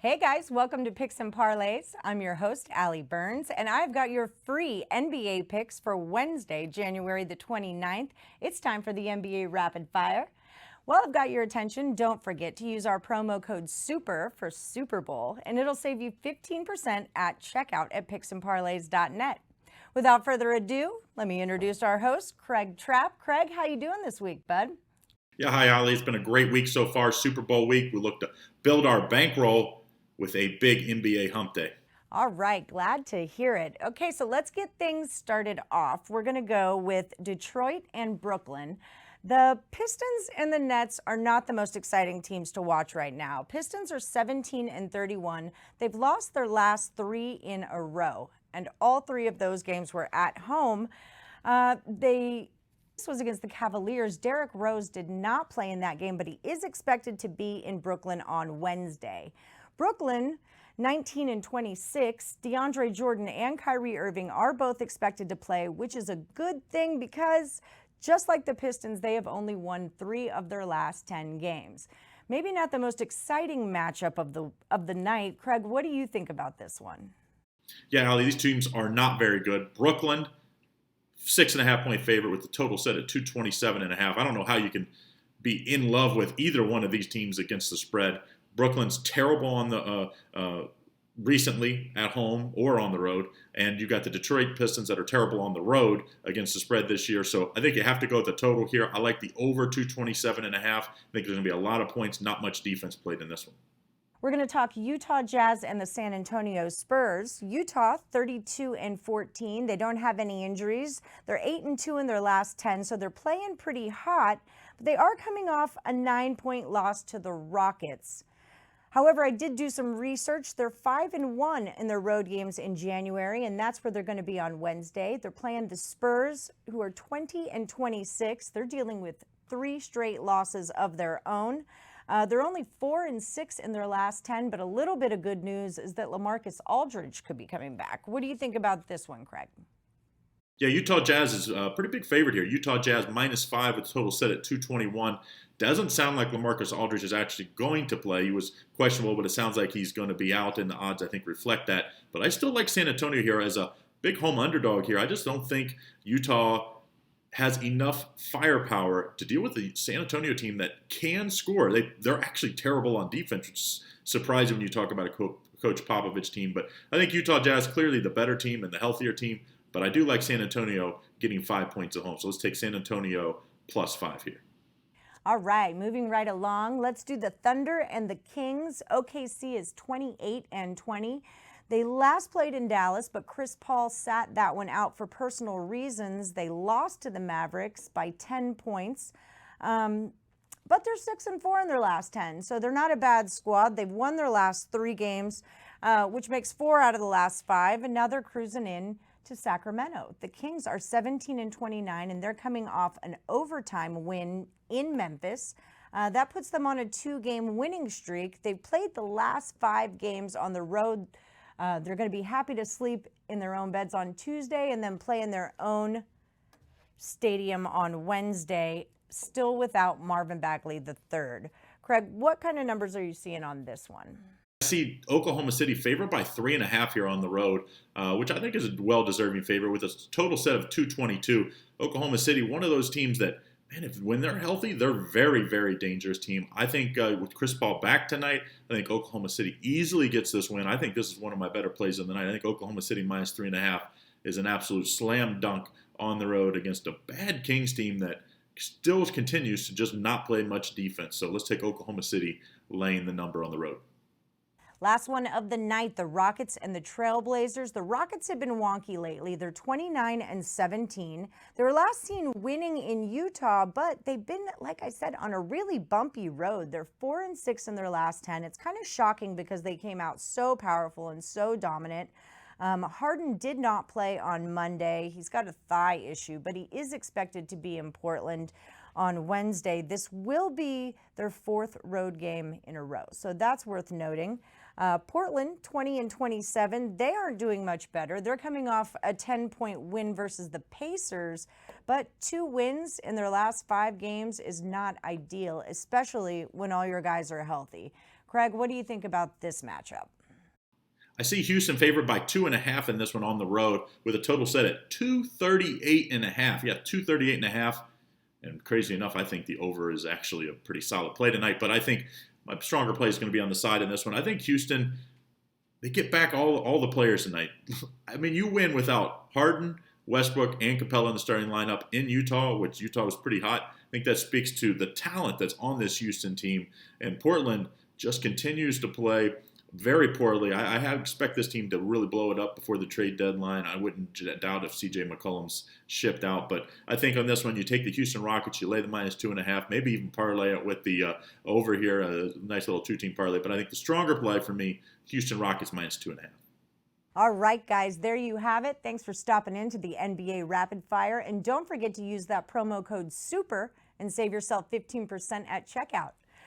Hey guys, welcome to Picks and Parlays. I'm your host, Allie Burns, and I've got your free NBA picks for Wednesday, January the 29th. It's time for the NBA Rapid Fire. While I've got your attention, don't forget to use our promo code SUPER for Super Bowl, and it'll save you 15% at checkout at picksandparlays.net. Without further ado, let me introduce our host, Craig Trapp. Craig, how you doing this week, bud? Yeah, hi, Ali. It's been a great week so far. Super Bowl week. We look to build our bankroll with a big NBA hump day. All right, glad to hear it. Okay, so let's get things started off. We're going to go with Detroit and Brooklyn. The Pistons and the Nets are not the most exciting teams to watch right now. Pistons are 17 and 31. They've lost their last three in a row, and all three of those games were at home. This was against the Cavaliers. Derrick Rose did not play in that game, but he is expected to be in Brooklyn on Wednesday. Brooklyn, 19 and 26, DeAndre Jordan and Kyrie Irving are both expected to play, which is a good thing because just like the Pistons, they have only won 3 of their last 10 games. Maybe not the most exciting matchup of the night. Craig, what do you think about this one? Yeah, Ali, these teams are not very good. Brooklyn, 6.5-point favorite with the total set at 227.5. I don't know how you can be in love with either one of these teams against the spread. Brooklyn's terrible on the recently at home or on the road, and you've got the Detroit Pistons that are terrible on the road against the spread this year. So I think you have to go with the total here. I like the over 227.5. I think there's going to be a lot of points, not much defense played in this one. We're going to talk Utah Jazz and the San Antonio Spurs. Utah, 32 and 14. They don't have any injuries. They're 8 and 2 in their last 10, so they're playing pretty hot. But they are coming off a 9-point loss to the Rockets. However, I did do some research. They're 5 and 1 in their road games in January, and that's where they're going to be on Wednesday. They're playing the Spurs, who are 20 and 26. They're dealing with 3 straight losses of their own. They're only 4 and 6 in their last 10, but a little bit of good news is that LaMarcus Aldridge could be coming back. What do you think about this one, Craig? Yeah, Utah Jazz is a pretty big favorite here. Utah Jazz -5 with total set at 221. Doesn't sound like LaMarcus Aldridge is actually going to play. He was questionable, but it sounds like he's going to be out, and the odds, I think, reflect that. But I still like San Antonio here as a big home underdog here. I just don't think Utah has enough firepower to deal with the San Antonio team that can score. They're actually terrible on defense, which is surprising when you talk about a Coach Popovich team. But I think Utah Jazz clearly the better team and the healthier team. But I do like San Antonio getting 5 points at home. So let's take San Antonio +5 here. All right, moving right along. Let's do the Thunder and the Kings. OKC is 28 and 20. They last played in Dallas, but Chris Paul sat that one out for personal reasons. They lost to the Mavericks by 10 points. But they're 6 and 4 in their last 10, so they're not a bad squad. They've won their last 3 games, which makes 4 out of the last 5, and now they're cruising in to Sacramento. The Kings are 17 and 29, and they're coming off an overtime win in Memphis. That puts them on a 2-game winning streak. They've played the last 5 games on the road. They're going to be happy to sleep in their own beds on Tuesday and then play in their own stadium on Wednesday, still without Marvin Bagley III. Craig, what kind of numbers are you seeing on this one? I see Oklahoma City favored by 3.5 here on the road, which I think is a well-deserving favorite with a total set of 222. Oklahoma City, one of those teams that, man, when they're healthy, they're very, very dangerous team. I think with Chris Paul back tonight, I think Oklahoma City easily gets this win. I think this is one of my better plays of the night. I think Oklahoma City -3.5 is an absolute slam dunk on the road against a bad Kings team that still continues to just not play much defense. So let's take Oklahoma City laying the number on the road. Last one of the night, the Rockets and the Trailblazers. The Rockets have been wonky lately. They're 29 and 17. They were last seen winning in Utah, but they've been, like I said, on a really bumpy road. They're 4 and 6 in their last 10. It's kind of shocking because they came out so powerful and so dominant. Harden did not play on Monday. He's got a thigh issue, but he is expected to be in Portland on Wednesday. This will be their 4th road game in a row, so that's worth noting. Portland, 20 and 27. They aren't doing much better. They're coming off a 10-point win versus the Pacers, but 2 wins in their last 5 games is not ideal, especially when all your guys are healthy. Craig, what do you think about this matchup? I see Houston favored by 2.5 in this one on the road with a total set at 238.5. Yeah, 238.5. And crazy enough, I think the over is actually a pretty solid play tonight. But I think my stronger play is going to be on the side in this one. I think Houston, they get back all the players tonight. I mean, you win without Harden, Westbrook, and Capella in the starting lineup in Utah, which Utah was pretty hot. I think that speaks to the talent that's on this Houston team. And Portland just continues to play very poorly. I expect this team to really blow it up before the trade deadline. I wouldn't doubt if C.J. McCollum's shipped out. But I think on this one, you take the Houston Rockets, you lay the -2.5, maybe even parlay it with the over here, a nice little two-team parlay. But I think the stronger play for me, Houston Rockets -2.5. All right, guys, there you have it. Thanks for stopping into the NBA Rapid Fire. And don't forget to use that promo code SUPER and save yourself 15% at checkout.